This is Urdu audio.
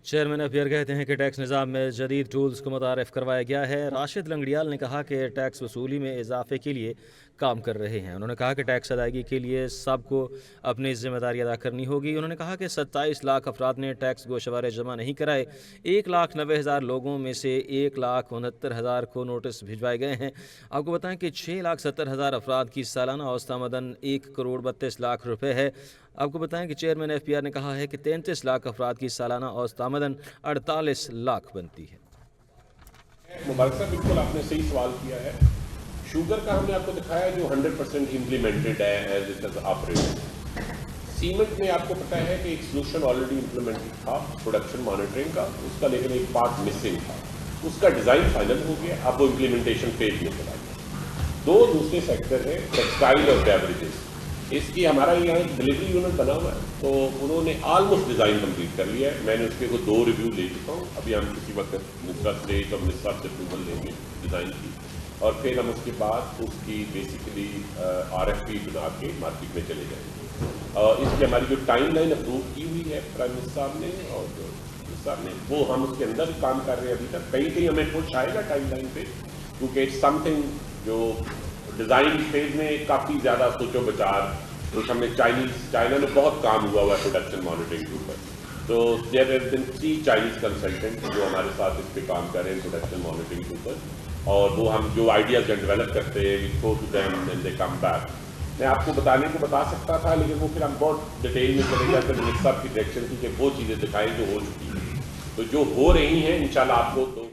چیئرمین ایف بی آر کہتے ہیں کہ ٹیکس نظام میں جدید ٹولز کو متعارف کروایا گیا ہے۔ راشد لنگڑیال نے کہا کہ ٹیکس وصولی میں اضافے کے لیے کام کر رہے ہیں۔ انہوں نے کہا کہ ٹیکس ادائیگی کے لیے سب کو اپنی ذمہ داری ادا کرنی ہوگی۔ انہوں نے کہا کہ 27 لاکھ افراد نے ٹیکس گوشوارے جمع نہیں کرائے۔ 1,90,000 لوگوں میں سے 1,69,000 کو نوٹس بھجوائے گئے ہیں۔ آپ کو بتائیں کہ 6,70,000 افراد کی سالانہ اوسط آمدن 1,32,00,000 روپے ہے۔ آپ کو بتائیں کہ چیئرمین ایف پی آر نے کہا ہے کہ 33 لاکھ افراد کی سالانہ اوسط آمدن 48 لاکھ بنتی ہے۔ مبارک صاحب، بالکل آپ نے صحیح سوال کیا ہے۔ شوگر کا ہم نے آپ کو دکھایا جو 100% امپلیمنٹڈ ہے as it is operated. Cement میں آپ کو پتہ ہے کہ ایک سلوشن آلریڈی امپلیمنٹڈ تھا پروڈکشن مانیٹرنگ کا، اس کا لیکن ایک پارٹ مسنگ تھا، اس کا ڈیزائن فائنل ہو گیا، اب وہ امپلیمنٹیشن فیز میں چلا گیا۔ دو دوسرے سیکٹر ہیں ٹیکسٹائل اور بیوریجز، اس کی ہمارا یہاں ایک ڈلیوری یونٹ بنا ہوا ہے، تو انہوں نے آلموسٹ ڈیزائن کمپلیٹ کر لیا ہے۔ میں نے اس کے 2 ریویو لے چکا ہوں، ابھی ہم کسی وقت نسبت اسٹیج اور نسبت سے اپروول لیں گے ڈیزائن کی، اور پھر ہم اس کے بعد اس کی بیسیکلی RFP بنا کے مارکیٹ میں چلے جائیں گے۔ اس کی ہماری جو ٹائم لائن اپروو کی ہوئی ہے پرائم منسٹر صاحب نے اور منسٹر صاحب نے، وہ ہم اس کے اندر کام کر رہے ہیں ابھی تک۔ کہیں ہمیں پوچھ آئے گا ٹائم لائن پہ، کیونکہ اٹس سم تھنگ جو ڈیزائن فیز میں کافی زیادہ سوچو بچار، تو ہم نے چائنا میں بہت کام ہوا ہے پروڈکشن مانیٹرنگ کے اوپر، تو there have been 3 Chinese consultant جو ہمارے ساتھ اس پہ کام کر رہے ہیں پروڈکشن مانیٹرنگ کے اوپر، اور وہ ہم جو آئیڈیاز ڈیولپ کرتے ہیں we go to them and they come back. میں آپ کو بتا سکتا تھا، لیکن وہ پھر ہم بہت ڈیٹیل میں چلے جاتے ہیں، منسٹر صاحب کی ڈائریکشن تھی کہ وہ چیزیں دکھائیں جو ہو چکی ہیں، تو جو ہو رہی ہیں انشاءاللہ آپ کو تو